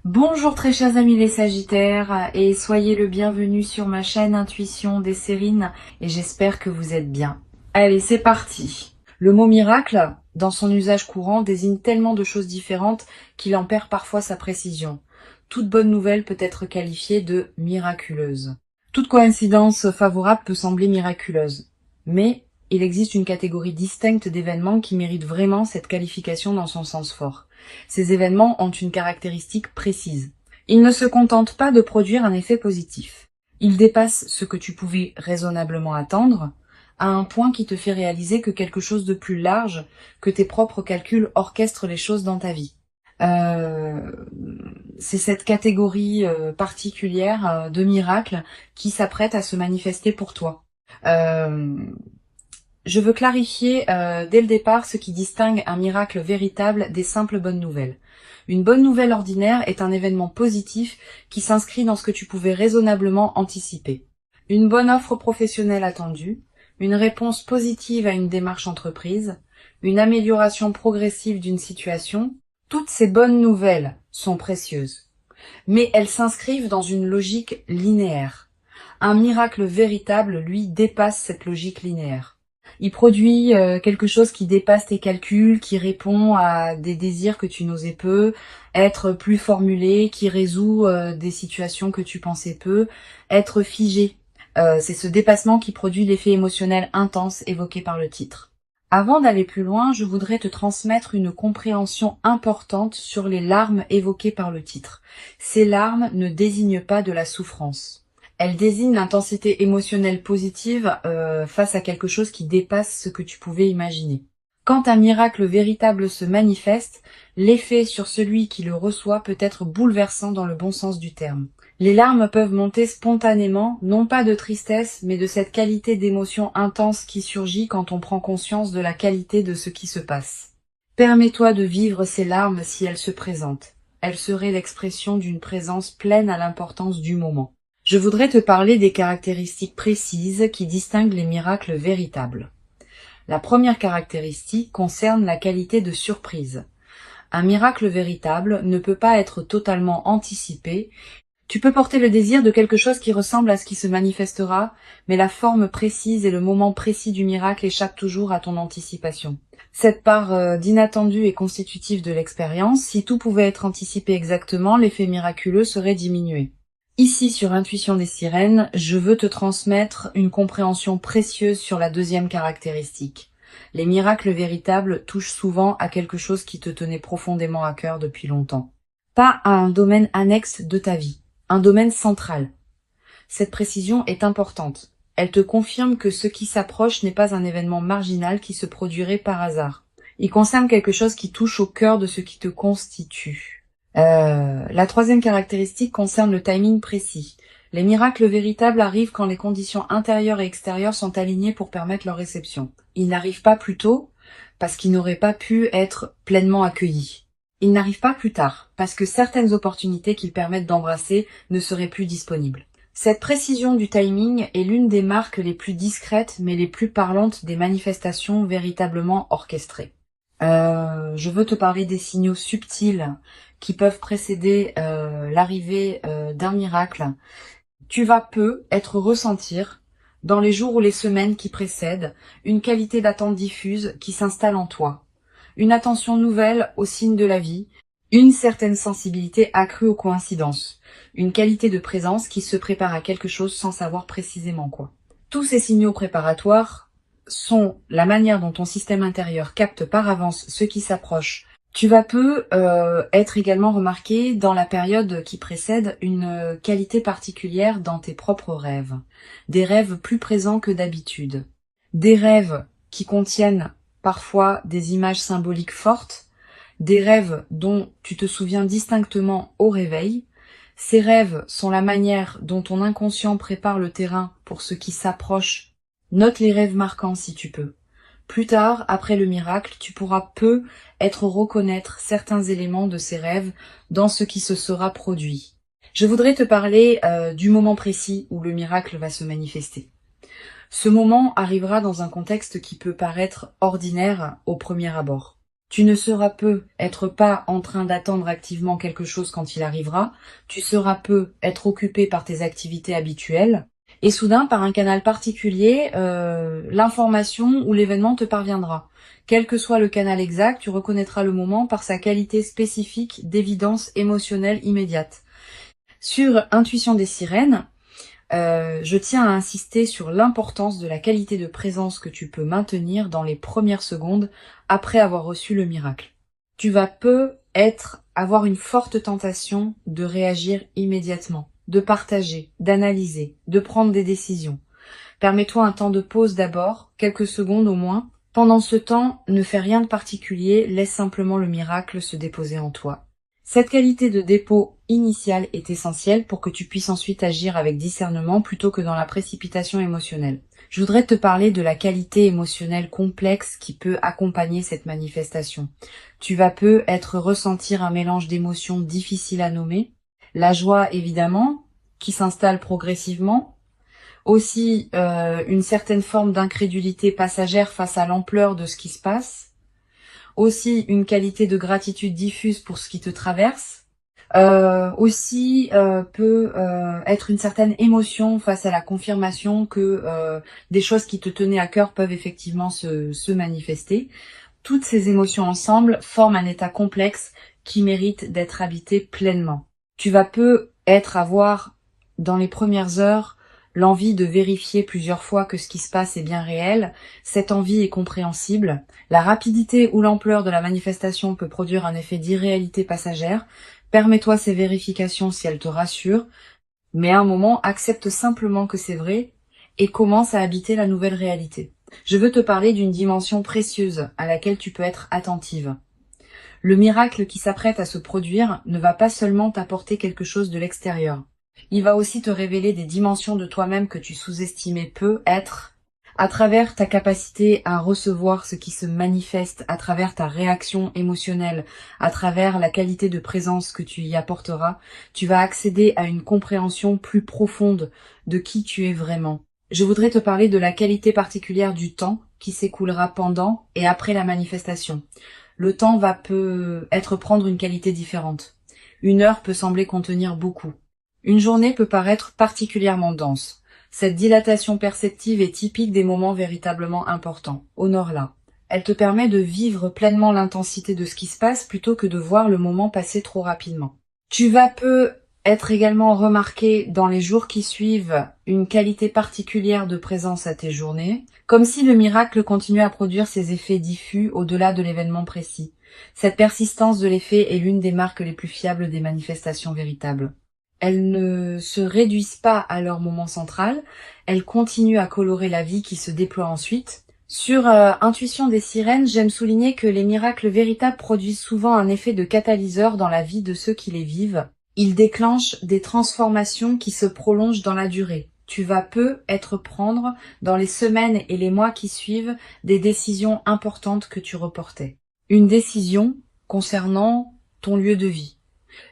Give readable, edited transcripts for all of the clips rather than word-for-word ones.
Bonjour très chers amis les Sagittaires et soyez le bienvenu sur ma chaîne Intuition des Sérines et j'espère que vous êtes bien. Allez, c'est parti. Le mot miracle, dans son usage courant, désigne tellement de choses différentes qu'il en perd parfois sa précision. Toute bonne nouvelle peut être qualifiée de miraculeuse. Toute coïncidence favorable peut sembler miraculeuse. Mais il existe une catégorie distincte d'événements qui méritent vraiment cette qualification dans son sens fort. Ces événements ont une caractéristique précise. Ils ne se contentent pas de produire un effet positif. Ils dépassent ce que tu pouvais raisonnablement attendre, à un point qui te fait réaliser que quelque chose de plus large que tes propres calculs orchestre les choses dans ta vie. C'est cette catégorie particulière de miracles qui s'apprête à se manifester pour toi. Je veux clarifier dès le départ ce qui distingue un miracle véritable des simples bonnes nouvelles. Une bonne nouvelle ordinaire est un événement positif qui s'inscrit dans ce que tu pouvais raisonnablement anticiper. Une bonne offre professionnelle attendue, une réponse positive à une démarche entreprise, une amélioration progressive d'une situation, toutes ces bonnes nouvelles sont précieuses. Mais elles s'inscrivent dans une logique linéaire. Un miracle véritable, lui, dépasse cette logique linéaire. Il produit quelque chose qui dépasse tes calculs, qui répond à des désirs que tu n'osais peu, être plus formulé, qui résout des situations que tu pensais peu, être figé. C'est ce dépassement qui produit l'effet émotionnel intense évoqué par le titre. Avant d'aller plus loin, je voudrais te transmettre une compréhension importante sur les larmes évoquées par le titre. Ces larmes ne désignent pas de la souffrance. Elles désignent l'intensité émotionnelle positive face à quelque chose qui dépasse ce que tu pouvais imaginer. Quand un miracle véritable se manifeste, l'effet sur celui qui le reçoit peut être bouleversant dans le bon sens du terme. Les larmes peuvent monter spontanément, non pas de tristesse, mais de cette qualité d'émotion intense qui surgit quand on prend conscience de la qualité de ce qui se passe. Permets-toi de vivre ces larmes si elles se présentent. Elles seraient l'expression d'une présence pleine à l'importance du moment. Je voudrais te parler des caractéristiques précises qui distinguent les miracles véritables. La première caractéristique concerne la qualité de surprise. Un miracle véritable ne peut pas être totalement anticipé. Tu peux porter le désir de quelque chose qui ressemble à ce qui se manifestera, mais la forme précise et le moment précis du miracle échappent toujours à ton anticipation. Cette part d'inattendu est constitutive de l'expérience. Si tout pouvait être anticipé exactement, l'effet miraculeux serait diminué. Ici, sur Intuition des Sirènes, je veux te transmettre une compréhension précieuse sur la deuxième caractéristique. Les miracles véritables touchent souvent à quelque chose qui te tenait profondément à cœur depuis longtemps. Pas à un domaine annexe de ta vie, un domaine central. Cette précision est importante. Elle te confirme que ce qui s'approche n'est pas un événement marginal qui se produirait par hasard. Il concerne quelque chose qui touche au cœur de ce qui te constitue. La troisième caractéristique concerne le timing précis. Les miracles véritables arrivent quand les conditions intérieures et extérieures sont alignées pour permettre leur réception. Ils n'arrivent pas plus tôt parce qu'ils n'auraient pas pu être pleinement accueillis. Ils n'arrivent pas plus tard parce que certaines opportunités qu'ils permettent d'embrasser ne seraient plus disponibles. Cette précision du timing est l'une des marques les plus discrètes mais les plus parlantes des manifestations véritablement orchestrées. Je veux te parler des signaux subtils qui peuvent précéder l'arrivée d'un miracle. Tu vas être ressentir, dans les jours ou les semaines qui précèdent, une qualité d'attente diffuse qui s'installe en toi. Une attention nouvelle aux signes de la vie, une certaine sensibilité accrue aux coïncidences, une qualité de présence qui se prépare à quelque chose sans savoir précisément quoi. Tous ces signaux préparatoires sont la manière dont ton système intérieur capte par avance ce qui s'approche. Tu vas être également remarqué dans la période qui précède une qualité particulière dans tes propres rêves. Des rêves plus présents que d'habitude. Des rêves qui contiennent parfois des images symboliques fortes. Des rêves dont tu te souviens distinctement au réveil. Ces rêves sont la manière dont ton inconscient prépare le terrain pour ce qui s'approche. Note les rêves marquants si tu peux. Plus tard, après le miracle, tu pourras reconnaître certains éléments de ces rêves dans ce qui se sera produit. Je voudrais te parler du moment précis où le miracle va se manifester. Ce moment arrivera dans un contexte qui peut paraître ordinaire au premier abord. Tu ne seras peu être pas en train d'attendre activement quelque chose quand il arrivera, tu seras peu être occupé par tes activités habituelles, et soudain, par un canal particulier, l'information ou l'événement te parviendra. Quel que soit le canal exact, tu reconnaîtras le moment par sa qualité spécifique d'évidence émotionnelle immédiate. Sur Intuition des sirènes, je tiens à insister sur l'importance de la qualité de présence que tu peux maintenir dans les premières secondes après avoir reçu le miracle. Tu vas avoir une forte tentation de réagir immédiatement, de partager, d'analyser, de prendre des décisions. Permets-toi un temps de pause d'abord, quelques secondes au moins. Pendant ce temps, ne fais rien de particulier, laisse simplement le miracle se déposer en toi. Cette qualité de dépôt initial est essentielle pour que tu puisses ensuite agir avec discernement plutôt que dans la précipitation émotionnelle. Je voudrais te parler de la qualité émotionnelle complexe qui peut accompagner cette manifestation. Tu vas ressentir un mélange d'émotions difficiles à nommer. La joie, évidemment, qui s'installe progressivement. Aussi, une certaine forme d'incrédulité passagère face à l'ampleur de ce qui se passe. Aussi, une qualité de gratitude diffuse pour ce qui te traverse. Peut être une certaine émotion face à la confirmation que des choses qui te tenaient à cœur peuvent effectivement se manifester. Toutes ces émotions ensemble forment un état complexe qui mérite d'être habité pleinement. Tu vas avoir, dans les premières heures, l'envie de vérifier plusieurs fois que ce qui se passe est bien réel. Cette envie est compréhensible. La rapidité ou l'ampleur de la manifestation peut produire un effet d'irréalité passagère. Permets-toi ces vérifications si elles te rassurent, mais à un moment, accepte simplement que c'est vrai et commence à habiter la nouvelle réalité. Je veux te parler d'une dimension précieuse à laquelle tu peux être attentive. Le miracle qui s'apprête à se produire ne va pas seulement t'apporter quelque chose de l'extérieur. Il va aussi te révéler des dimensions de toi-même que tu sous-estimais être, à travers ta capacité à recevoir ce qui se manifeste, à travers ta réaction émotionnelle, à travers la qualité de présence que tu y apporteras, tu vas accéder à une compréhension plus profonde de qui tu es vraiment. Je voudrais te parler de la qualité particulière du temps qui s'écoulera pendant et après la manifestation. Le temps peut prendre une qualité différente. Une heure peut sembler contenir beaucoup. Une journée peut paraître particulièrement dense. Cette dilatation perceptive est typique des moments véritablement importants. Honore-la. Elle te permet de vivre pleinement l'intensité de ce qui se passe plutôt que de voir le moment passer trop rapidement. Tu vas être également remarqué dans les jours qui suivent une qualité particulière de présence à tes journées, comme si le miracle continuait à produire ses effets diffus au-delà de l'événement précis. Cette persistance de l'effet est l'une des marques les plus fiables des manifestations véritables. Elles ne se réduisent pas à leur moment central, elles continuent à colorer la vie qui se déploie ensuite. Sur Intuition des sirènes, j'aime souligner que les miracles véritables produisent souvent un effet de catalyseur dans la vie de ceux qui les vivent. Ils déclenchent des transformations qui se prolongent dans la durée. Tu vas prendre, dans les semaines et les mois qui suivent, des décisions importantes que tu reportais. Une décision concernant ton lieu de vie.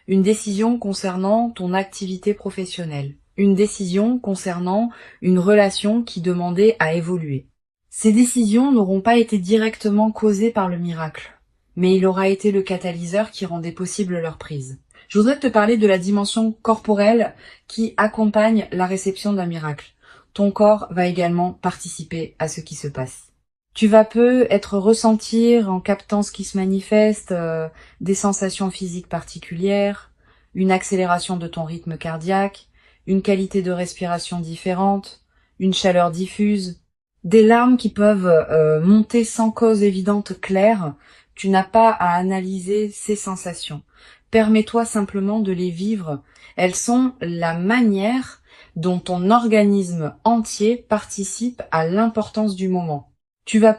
Une décision concernant ton activité professionnelle. Une décision concernant une relation qui demandait à évoluer. Ces décisions n'auront pas été directement causées par le miracle, mais il aura été le catalyseur qui rendait possible leur prise. Je voudrais te parler de la dimension corporelle qui accompagne la réception d'un miracle. Ton corps va également participer à ce qui se passe. Tu vas ressentir, en captant ce qui se manifeste, des sensations physiques particulières, une accélération de ton rythme cardiaque, une qualité de respiration différente, une chaleur diffuse, des larmes qui peuvent monter sans cause évidente claire. Tu n'as pas à analyser ces sensations. Permets-toi simplement de les vivre. Elles sont la manière dont ton organisme entier participe à l'importance du moment. Tu vas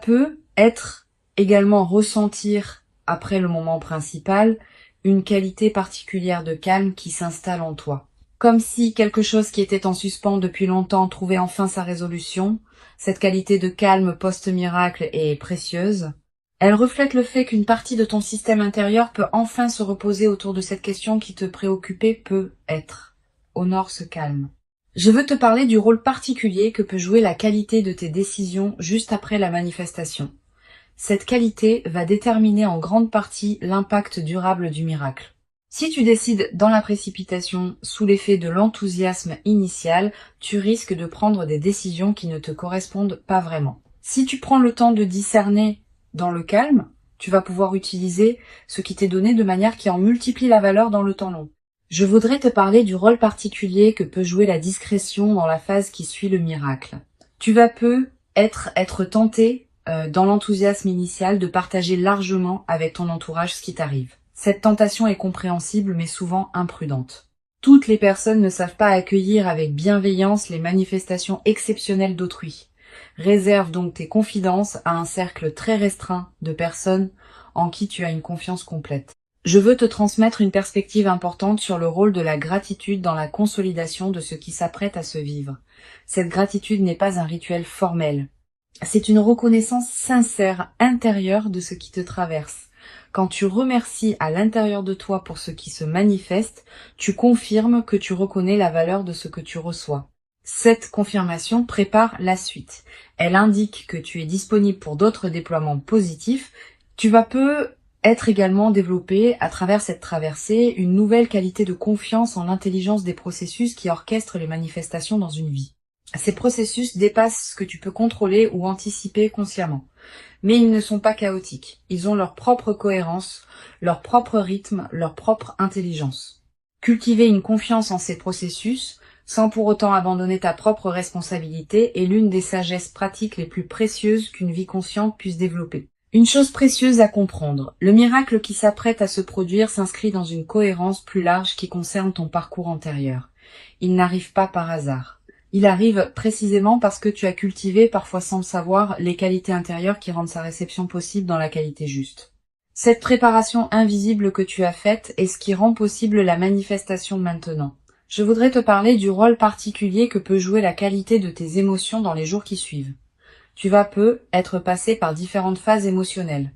également ressentir, après le moment principal, une qualité particulière de calme qui s'installe en toi. Comme si quelque chose qui était en suspens depuis longtemps trouvait enfin sa résolution. Cette qualité de calme post-miracle est précieuse. Elle reflète le fait qu'une partie de ton système intérieur peut enfin se reposer autour de cette question qui te préoccupait peut-être. Honore ce calme. Je veux te parler du rôle particulier que peut jouer la qualité de tes décisions juste après la manifestation. Cette qualité va déterminer en grande partie l'impact durable du miracle. Si tu décides dans la précipitation, sous l'effet de l'enthousiasme initial, tu risques de prendre des décisions qui ne te correspondent pas vraiment. Si tu prends le temps de discerner dans le calme, tu vas pouvoir utiliser ce qui t'est donné de manière qui en multiplie la valeur dans le temps long. Je voudrais te parler du rôle particulier que peut jouer la discrétion dans la phase qui suit le miracle. Tu vas être tenté, dans l'enthousiasme initial, de partager largement avec ton entourage ce qui t'arrive. Cette tentation est compréhensible mais souvent imprudente. Toutes les personnes ne savent pas accueillir avec bienveillance les manifestations exceptionnelles d'autrui. Réserve donc tes confidences à un cercle très restreint de personnes en qui tu as une confiance complète. Je veux te transmettre une perspective importante sur le rôle de la gratitude dans la consolidation de ce qui s'apprête à se vivre. Cette gratitude n'est pas un rituel formel. C'est une reconnaissance sincère, intérieure de ce qui te traverse. Quand tu remercies à l'intérieur de toi pour ce qui se manifeste, tu confirmes que tu reconnais la valeur de ce que tu reçois. Cette confirmation prépare la suite. Elle indique que tu es disponible pour d'autres déploiements positifs. Tu vas être également développé à travers cette traversée une nouvelle qualité de confiance en l'intelligence des processus qui orchestrent les manifestations dans une vie. Ces processus dépassent ce que tu peux contrôler ou anticiper consciemment. Mais ils ne sont pas chaotiques. Ils ont leur propre cohérence, leur propre rythme, leur propre intelligence. Cultiver une confiance en ces processus, sans pour autant abandonner ta propre responsabilité, est l'une des sagesses pratiques les plus précieuses qu'une vie consciente puisse développer. Une chose précieuse à comprendre, le miracle qui s'apprête à se produire s'inscrit dans une cohérence plus large qui concerne ton parcours antérieur. Il n'arrive pas par hasard. Il arrive précisément parce que tu as cultivé, parfois sans le savoir, les qualités intérieures qui rendent sa réception possible dans la qualité juste. Cette préparation invisible que tu as faite est ce qui rend possible la manifestation maintenant. Je voudrais te parler du rôle particulier que peut jouer la qualité de tes émotions dans les jours qui suivent. Tu vas être passé par différentes phases émotionnelles.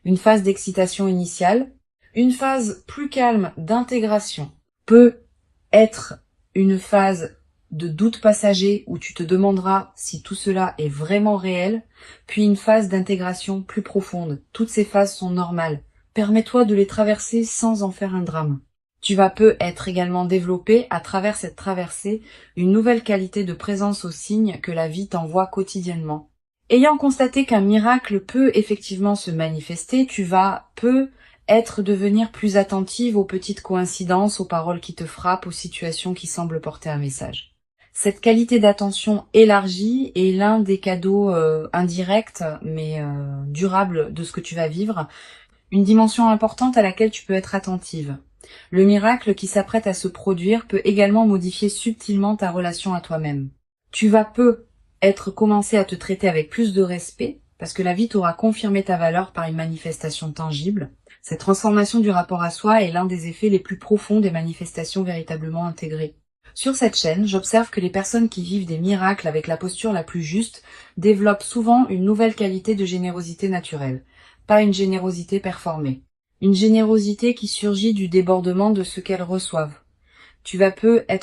Une phase d'excitation initiale, une phase plus calme d'intégration, peut être une phase de doute passager où tu te demanderas si tout cela est vraiment réel, puis une phase d'intégration plus profonde. Toutes ces phases sont normales. Permets-toi de les traverser sans en faire un drame. Tu vas être également développer, à travers cette traversée, une nouvelle qualité de présence aux signes que la vie t'envoie quotidiennement. Ayant constaté qu'un miracle peut effectivement se manifester, tu vas devenir plus attentive aux petites coïncidences, aux paroles qui te frappent, aux situations qui semblent porter un message. Cette qualité d'attention élargie est l'un des cadeaux indirects mais durables de ce que tu vas vivre, une dimension importante à laquelle tu peux être attentive. Le miracle qui s'apprête à se produire peut également modifier subtilement ta relation à toi-même. Tu vas commencer à te traiter avec plus de respect parce que la vie t'aura confirmé ta valeur par une manifestation tangible. Cette transformation du rapport à soi est l'un des effets les plus profonds des manifestations véritablement intégrées. Sur cette chaîne, j'observe que les personnes qui vivent des miracles avec la posture la plus juste développent souvent une nouvelle qualité de générosité naturelle, pas une générosité performée. Une générosité qui surgit du débordement de ce qu'elles reçoivent. Tu vas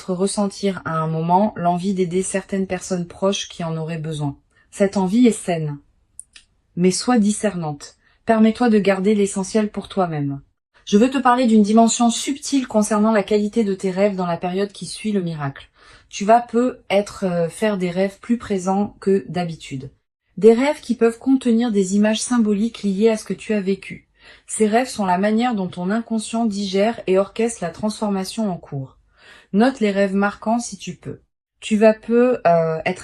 ressentir à un moment l'envie d'aider certaines personnes proches qui en auraient besoin. Cette envie est saine, mais sois discernante. Permets-toi de garder l'essentiel pour toi-même. Je veux te parler d'une dimension subtile concernant la qualité de tes rêves dans la période qui suit le miracle. Tu vas faire des rêves plus présents que d'habitude. Des rêves qui peuvent contenir des images symboliques liées à ce que tu as vécu. Ces rêves sont la manière dont ton inconscient digère et orchestre la transformation en cours. Note les rêves marquants si tu peux. Tu vas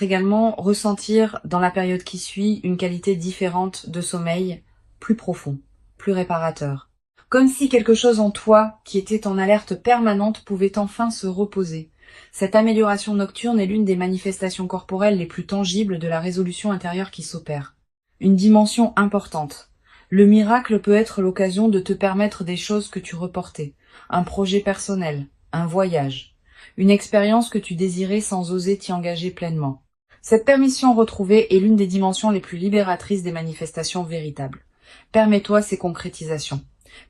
également ressentir dans la période qui suit une qualité différente de sommeil, plus profond, plus réparateur. Comme si quelque chose en toi, qui était en alerte permanente, pouvait enfin se reposer. Cette amélioration nocturne est l'une des manifestations corporelles les plus tangibles de la résolution intérieure qui s'opère. Une dimension importante. Le miracle peut être l'occasion de te permettre des choses que tu reportais. Un projet personnel, un voyage, une expérience que tu désirais sans oser t'y engager pleinement. Cette permission retrouvée est l'une des dimensions les plus libératrices des manifestations véritables. Permets-toi ces concrétisations.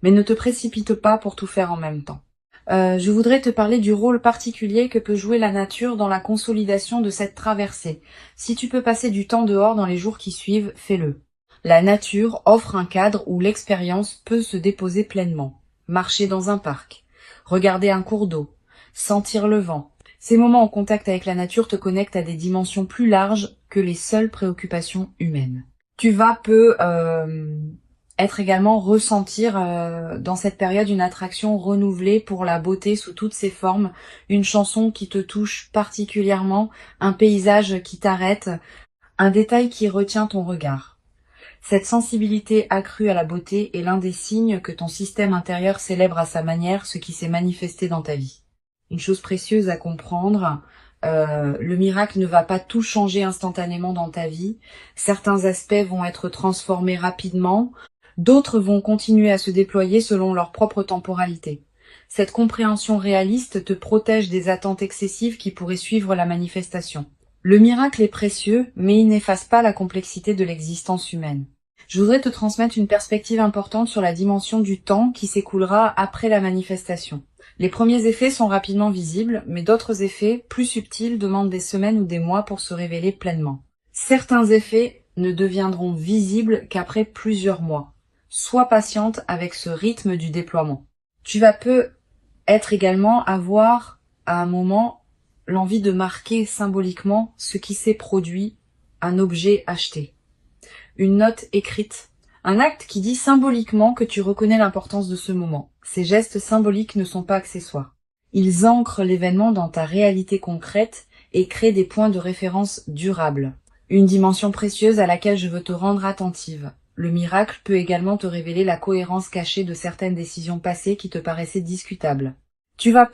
Mais ne te précipite pas pour tout faire en même temps. Je voudrais te parler du rôle particulier que peut jouer la nature dans la consolidation de cette traversée. Si tu peux passer du temps dehors dans les jours qui suivent, fais-le. La nature offre un cadre où l'expérience peut se déposer pleinement. Marcher dans un parc, regarder un cours d'eau, sentir le vent. Ces moments en contact avec la nature te connectent à des dimensions plus larges que les seules préoccupations humaines. Tu vas être également ressentir dans cette période une attraction renouvelée pour la beauté sous toutes ses formes, une chanson qui te touche particulièrement, un paysage qui t'arrête, un détail qui retient ton regard. Cette sensibilité accrue à la beauté est l'un des signes que ton système intérieur célèbre à sa manière ce qui s'est manifesté dans ta vie. Une chose précieuse à comprendre, le miracle ne va pas tout changer instantanément dans ta vie. Certains aspects vont être transformés rapidement, d'autres vont continuer à se déployer selon leur propre temporalité. Cette compréhension réaliste te protège des attentes excessives qui pourraient suivre la manifestation. Le miracle est précieux, mais il n'efface pas la complexité de l'existence humaine. Je voudrais te transmettre une perspective importante sur la dimension du temps qui s'écoulera après la manifestation. Les premiers effets sont rapidement visibles, mais d'autres effets, plus subtils, demandent des semaines ou des mois pour se révéler pleinement. Certains effets ne deviendront visibles qu'après plusieurs mois. Sois patiente avec ce rythme du déploiement. Tu vas peut-être également avoir, à un moment, l'envie de marquer symboliquement ce qui s'est produit, un objet acheté, une note écrite, un acte qui dit symboliquement que tu reconnais l'importance de ce moment. Ces gestes symboliques ne sont pas accessoires. Ils ancrent l'événement dans ta réalité concrète et créent des points de référence durables. Une dimension précieuse à laquelle je veux te rendre attentive. Le miracle peut également te révéler la cohérence cachée de certaines décisions passées qui te paraissaient discutables. Tu vas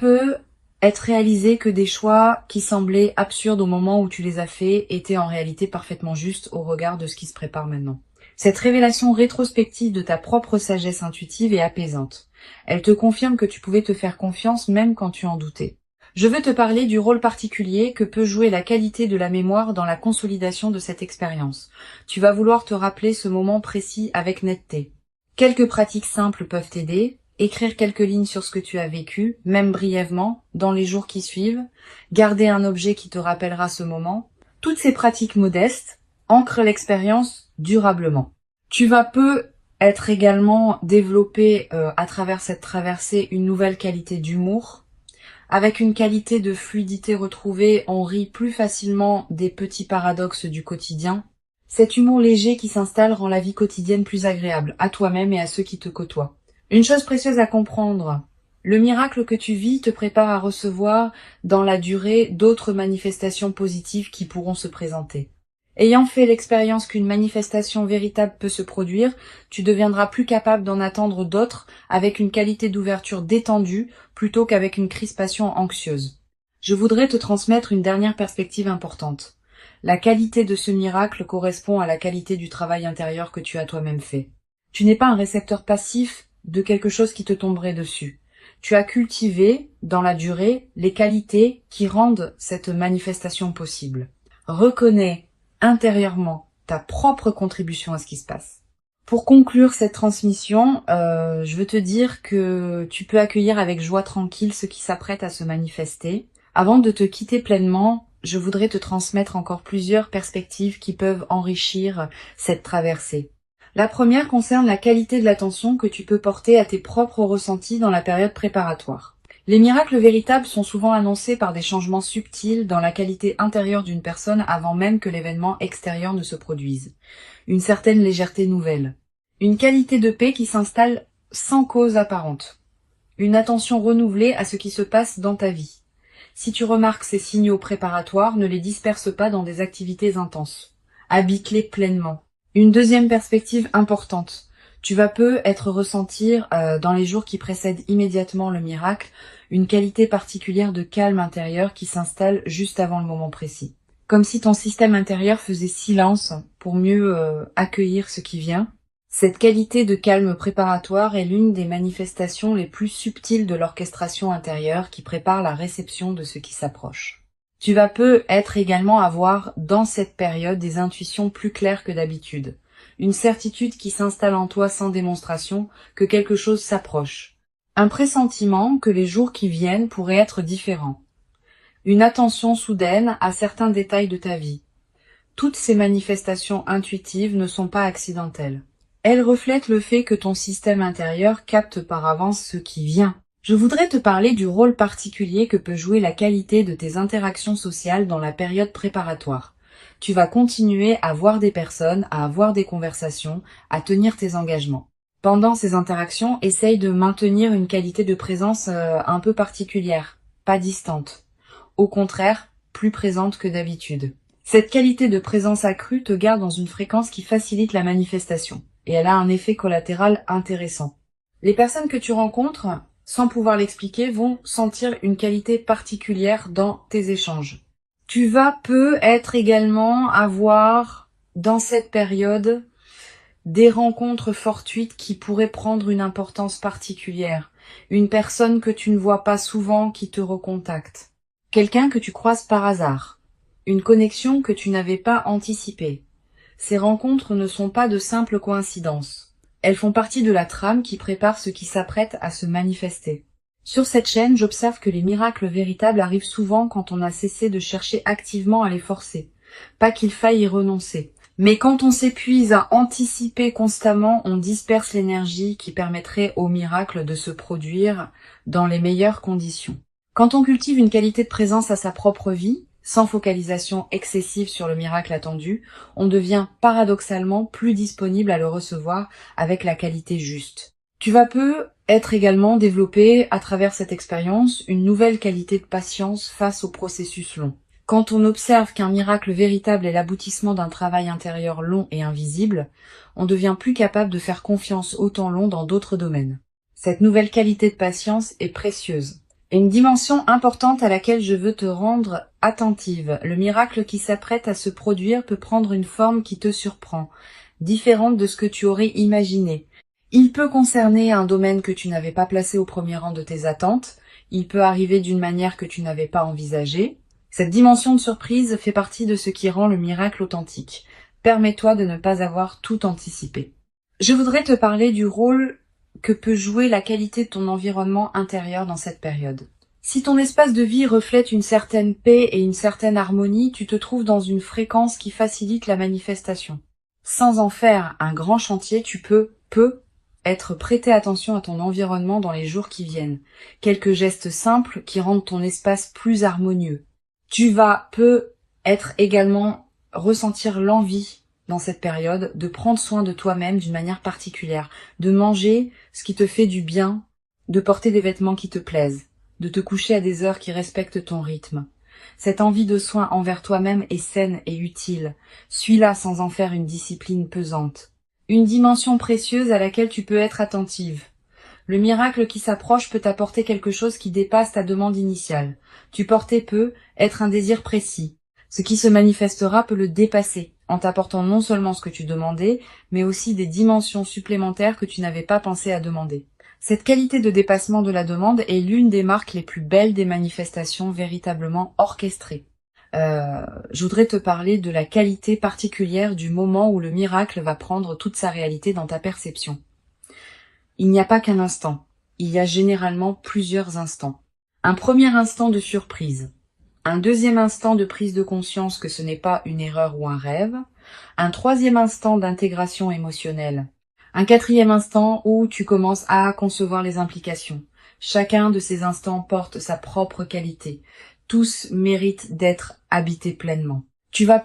être réalisé que des choix qui semblaient absurdes au moment où tu les as faits étaient en réalité parfaitement justes au regard de ce qui se prépare maintenant. Cette révélation rétrospective de ta propre sagesse intuitive est apaisante. Elle te confirme que tu pouvais te faire confiance même quand tu en doutais. Je veux te parler du rôle particulier que peut jouer la qualité de la mémoire dans la consolidation de cette expérience. Tu vas vouloir te rappeler ce moment précis avec netteté. Quelques pratiques simples peuvent t'aider. Écrire quelques lignes sur ce que tu as vécu, même brièvement, dans les jours qui suivent, garder un objet qui te rappellera ce moment. Toutes ces pratiques modestes ancrent l'expérience durablement. Tu vas peut-être également développer à travers cette traversée une nouvelle qualité d'humour. Avec une qualité de fluidité retrouvée, on rit plus facilement des petits paradoxes du quotidien. Cet humour léger qui s'installe rend la vie quotidienne plus agréable, à toi-même et à ceux qui te côtoient. Une chose précieuse à comprendre, le miracle que tu vis te prépare à recevoir dans la durée d'autres manifestations positives qui pourront se présenter. Ayant fait l'expérience qu'une manifestation véritable peut se produire, tu deviendras plus capable d'en attendre d'autres avec une qualité d'ouverture détendue plutôt qu'avec une crispation anxieuse. Je voudrais te transmettre une dernière perspective importante. La qualité de ce miracle correspond à la qualité du travail intérieur que tu as toi-même fait. Tu n'es pas un récepteur passif de quelque chose qui te tomberait dessus. Tu as cultivé, dans la durée, les qualités qui rendent cette manifestation possible. Reconnais intérieurement ta propre contribution à ce qui se passe. Pour conclure cette transmission, je veux te dire que tu peux accueillir avec joie tranquille ce qui s'apprête à se manifester. Avant de te quitter pleinement, je voudrais te transmettre encore plusieurs perspectives qui peuvent enrichir cette traversée. La première concerne la qualité de l'attention que tu peux porter à tes propres ressentis dans la période préparatoire. Les miracles véritables sont souvent annoncés par des changements subtils dans la qualité intérieure d'une personne avant même que l'événement extérieur ne se produise. Une certaine légèreté nouvelle. Une qualité de paix qui s'installe sans cause apparente. Une attention renouvelée à ce qui se passe dans ta vie. Si tu remarques ces signaux préparatoires, ne les disperse pas dans des activités intenses. Habite-les pleinement. Une deuxième perspective importante. Tu vas peut-être ressentir dans les jours qui précèdent immédiatement le miracle une qualité particulière de calme intérieur qui s'installe juste avant le moment précis. Comme si ton système intérieur faisait silence pour mieux accueillir ce qui vient. Cette qualité de calme préparatoire est l'une des manifestations les plus subtiles de l'orchestration intérieure qui prépare la réception de ce qui s'approche. Tu vas peut-être également avoir dans cette période des intuitions plus claires que d'habitude. Une certitude qui s'installe en toi sans démonstration que quelque chose s'approche. Un pressentiment que les jours qui viennent pourraient être différents. Une attention soudaine à certains détails de ta vie. Toutes ces manifestations intuitives ne sont pas accidentelles. Elles reflètent le fait que ton système intérieur capte par avance ce qui vient. Je voudrais te parler du rôle particulier que peut jouer la qualité de tes interactions sociales dans la période préparatoire. Tu vas continuer à voir des personnes, à avoir des conversations, à tenir tes engagements. Pendant ces interactions, essaye de maintenir une qualité de présence un peu particulière, pas distante. Au contraire, plus présente que d'habitude. Cette qualité de présence accrue te garde dans une fréquence qui facilite la manifestation, et elle a un effet collatéral intéressant. Les personnes que tu rencontres, sans pouvoir l'expliquer, vont sentir une qualité particulière dans tes échanges. Tu vas peut-être également avoir, dans cette période, des rencontres fortuites qui pourraient prendre une importance particulière. Une personne que tu ne vois pas souvent qui te recontacte. Quelqu'un que tu croises par hasard. Une connexion que tu n'avais pas anticipée. Ces rencontres ne sont pas de simples coïncidences. Elles font partie de la trame qui prépare ce qui s'apprête à se manifester. Sur cette chaîne, j'observe que les miracles véritables arrivent souvent quand on a cessé de chercher activement à les forcer. Pas qu'il faille y renoncer. Mais quand on s'épuise à anticiper constamment, on disperse l'énergie qui permettrait au miracle de se produire dans les meilleures conditions. Quand on cultive une qualité de présence à sa propre vie, sans focalisation excessive sur le miracle attendu, on devient paradoxalement plus disponible à le recevoir avec la qualité juste. Tu vas être également développé à travers cette expérience une nouvelle qualité de patience face au processus long. Quand on observe qu'un miracle véritable est l'aboutissement d'un travail intérieur long et invisible, on devient plus capable de faire confiance au temps long dans d'autres domaines. Cette nouvelle qualité de patience est précieuse. Et une dimension importante à laquelle je veux te rendre attentive. Le miracle qui s'apprête à se produire peut prendre une forme qui te surprend, différente de ce que tu aurais imaginé. Il peut concerner un domaine que tu n'avais pas placé au premier rang de tes attentes, il peut arriver d'une manière que tu n'avais pas envisagée. Cette dimension de surprise fait partie de ce qui rend le miracle authentique. Permets-toi de ne pas avoir tout anticipé. Je voudrais te parler du rôle que peut jouer la qualité de ton environnement intérieur dans cette période. Si ton espace de vie reflète une certaine paix et une certaine harmonie, tu te trouves dans une fréquence qui facilite la manifestation. Sans en faire un grand chantier, tu peux être prêter attention à ton environnement dans les jours qui viennent. Quelques gestes simples qui rendent ton espace plus harmonieux. Tu vas être également ressentir l'envie dans cette période de prendre soin de toi-même d'une manière particulière, de manger ce qui te fait du bien, de porter des vêtements qui te plaisent, de te coucher à des heures qui respectent ton rythme. Cette envie de soin envers toi-même est saine et utile. Suis-la sans en faire une discipline pesante. Une dimension précieuse à laquelle tu peux être attentive. Le miracle qui s'approche peut t'apporter quelque chose qui dépasse ta demande initiale. Tu portais être un désir précis. Ce qui se manifestera peut le dépasser, en t'apportant non seulement ce que tu demandais, mais aussi des dimensions supplémentaires que tu n'avais pas pensé à demander. Cette qualité de dépassement de la demande est l'une des marques les plus belles des manifestations véritablement orchestrées. Je voudrais te parler de la qualité particulière du moment où le miracle va prendre toute sa réalité dans ta perception. Il n'y a pas qu'un instant, il y a généralement plusieurs instants. Un premier instant de surprise, un deuxième instant de prise de conscience que ce n'est pas une erreur ou un rêve, un troisième instant d'intégration émotionnelle, un quatrième instant où tu commences à concevoir les implications. Chacun de ces instants porte sa propre qualité. Tous méritent d'être habités pleinement. Tu vas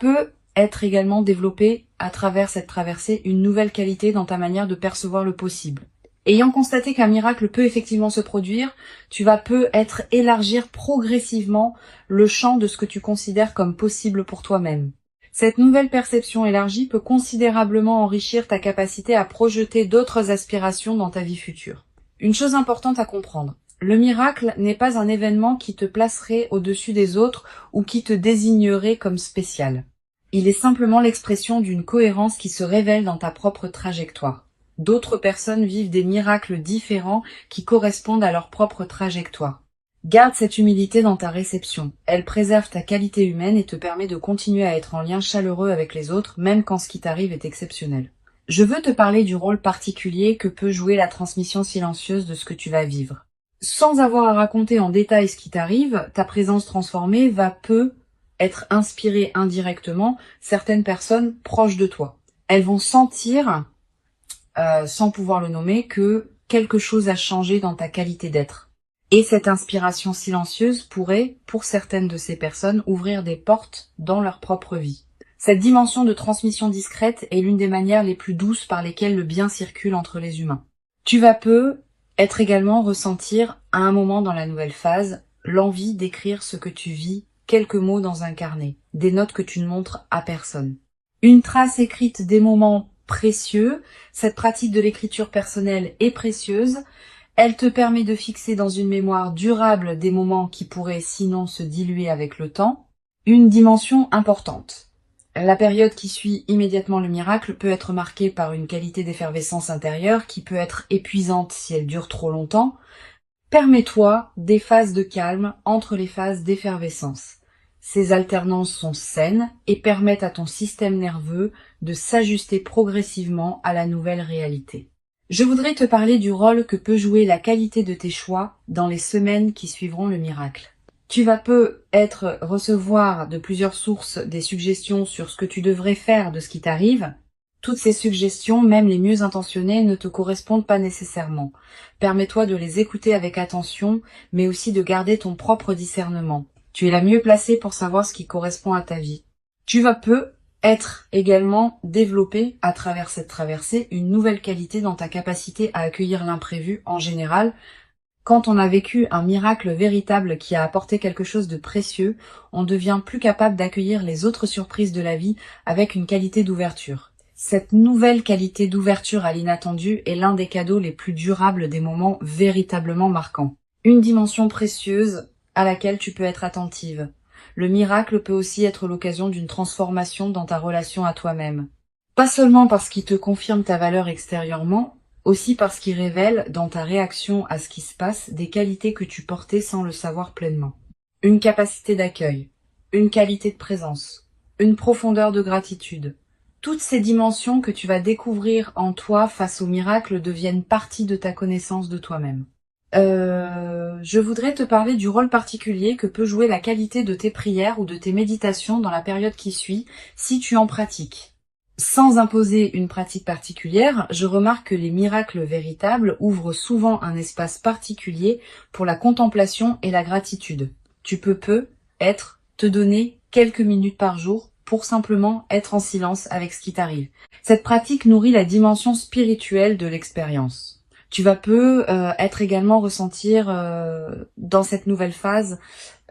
être également développé à travers cette traversée une nouvelle qualité dans ta manière de percevoir le possible. Ayant constaté qu'un miracle peut effectivement se produire, tu vas être élargir progressivement le champ de ce que tu considères comme possible pour toi-même. Cette nouvelle perception élargie peut considérablement enrichir ta capacité à projeter d'autres aspirations dans ta vie future. Une chose importante à comprendre, le miracle n'est pas un événement qui te placerait au-dessus des autres ou qui te désignerait comme spécial. Il est simplement l'expression d'une cohérence qui se révèle dans ta propre trajectoire. D'autres personnes vivent des miracles différents qui correspondent à leur propre trajectoire. Garde cette humilité dans ta réception. Elle préserve ta qualité humaine et te permet de continuer à être en lien chaleureux avec les autres, même quand ce qui t'arrive est exceptionnel. Je veux te parler du rôle particulier que peut jouer la transmission silencieuse de ce que tu vas vivre. Sans avoir à raconter en détail ce qui t'arrive, ta présence transformée va être inspiré indirectement certaines personnes proches de toi. Elles vont sentir, sans pouvoir le nommer, que quelque chose a changé dans ta qualité d'être. Et cette inspiration silencieuse pourrait, pour certaines de ces personnes, ouvrir des portes dans leur propre vie. Cette dimension de transmission discrète est l'une des manières les plus douces par lesquelles le bien circule entre les humains. Tu vas être également ressentir, à un moment dans la nouvelle phase, l'envie d'écrire ce que tu vis, quelques mots dans un carnet, des notes que tu ne montres à personne. Une trace écrite des moments précieux, cette pratique de l'écriture personnelle est précieuse. Elle te permet de fixer dans une mémoire durable des moments qui pourraient sinon se diluer avec le temps. Une dimension importante. La période qui suit immédiatement le miracle peut être marquée par une qualité d'effervescence intérieure qui peut être épuisante si elle dure trop longtemps. Permets-toi des phases de calme entre les phases d'effervescence. Ces alternances sont saines et permettent à ton système nerveux de s'ajuster progressivement à la nouvelle réalité. Je voudrais te parler du rôle que peut jouer la qualité de tes choix dans les semaines qui suivront le miracle. Tu vas recevoir de plusieurs sources des suggestions sur ce que tu devrais faire de ce qui t'arrive. Toutes ces suggestions, même les mieux intentionnées, ne te correspondent pas nécessairement. Permets-toi de les écouter avec attention, mais aussi de garder ton propre discernement. Tu es la mieux placée pour savoir ce qui correspond à ta vie. Tu vas être également développé à travers cette traversée une nouvelle qualité dans ta capacité à accueillir l'imprévu en général. Quand on a vécu un miracle véritable qui a apporté quelque chose de précieux, on devient plus capable d'accueillir les autres surprises de la vie avec une qualité d'ouverture. Cette nouvelle qualité d'ouverture à l'inattendu est l'un des cadeaux les plus durables des moments véritablement marquants. Une dimension précieuse à laquelle tu peux être attentive. Le miracle peut aussi être l'occasion d'une transformation dans ta relation à toi-même. Pas seulement parce qu'il te confirme ta valeur extérieurement, aussi parce qu'il révèle dans ta réaction à ce qui se passe des qualités que tu portais sans le savoir pleinement. Une capacité d'accueil, une qualité de présence, une profondeur de gratitude. Toutes ces dimensions que tu vas découvrir en toi face au miracle deviennent partie de ta connaissance de toi-même. Je voudrais te parler du rôle particulier que peut jouer la qualité de tes prières ou de tes méditations dans la période qui suit, si tu en pratiques. Sans imposer une pratique particulière, je remarque que les miracles véritables ouvrent souvent un espace particulier pour la contemplation et la gratitude. Tu peux te donner quelques minutes par jour pour simplement être en silence avec ce qui t'arrive. Cette pratique nourrit la dimension spirituelle de l'expérience. Tu vas être également ressentir dans cette nouvelle phase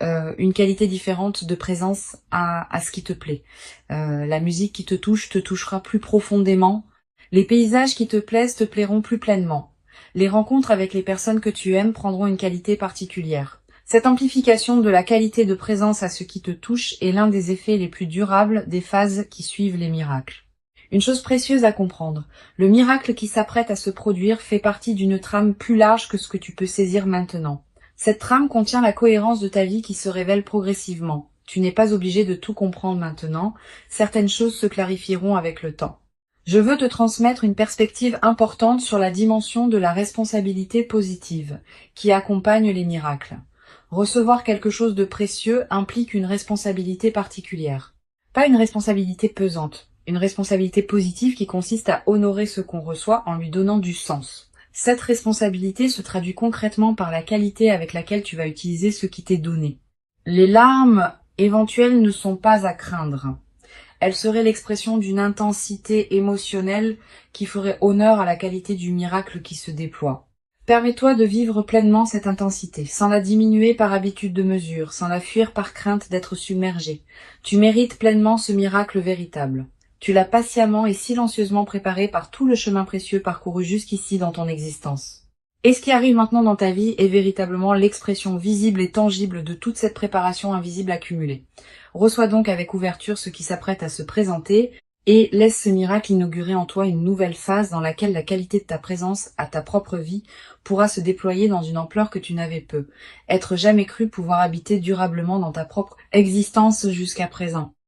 une qualité différente de présence à ce qui te plaît. La musique qui te touchera plus profondément. Les paysages qui te plaisent te plairont plus pleinement. Les rencontres avec les personnes que tu aimes prendront une qualité particulière. Cette amplification de la qualité de présence à ce qui te touche est l'un des effets les plus durables des phases qui suivent les miracles. Une chose précieuse à comprendre, le miracle qui s'apprête à se produire fait partie d'une trame plus large que ce que tu peux saisir maintenant. Cette trame contient la cohérence de ta vie qui se révèle progressivement. Tu n'es pas obligé de tout comprendre maintenant, certaines choses se clarifieront avec le temps. Je veux te transmettre une perspective importante sur la dimension de la responsabilité positive qui accompagne les miracles. Recevoir quelque chose de précieux implique une responsabilité particulière. Pas une responsabilité pesante. Une responsabilité positive qui consiste à honorer ce qu'on reçoit en lui donnant du sens. Cette responsabilité se traduit concrètement par la qualité avec laquelle tu vas utiliser ce qui t'est donné. Les larmes éventuelles ne sont pas à craindre. Elles seraient l'expression d'une intensité émotionnelle qui ferait honneur à la qualité du miracle qui se déploie. Permets-toi de vivre pleinement cette intensité, sans la diminuer par habitude de mesure, sans la fuir par crainte d'être submergé. Tu mérites pleinement ce miracle véritable. Tu l'as patiemment et silencieusement préparé par tout le chemin précieux parcouru jusqu'ici dans ton existence. Et ce qui arrive maintenant dans ta vie est véritablement l'expression visible et tangible de toute cette préparation invisible accumulée. Reçois donc avec ouverture ce qui s'apprête à se présenter et laisse ce miracle inaugurer en toi une nouvelle phase dans laquelle la qualité de ta présence à ta propre vie pourra se déployer dans une ampleur que tu n'avais être jamais cru pouvoir habiter durablement dans ta propre existence jusqu'à présent.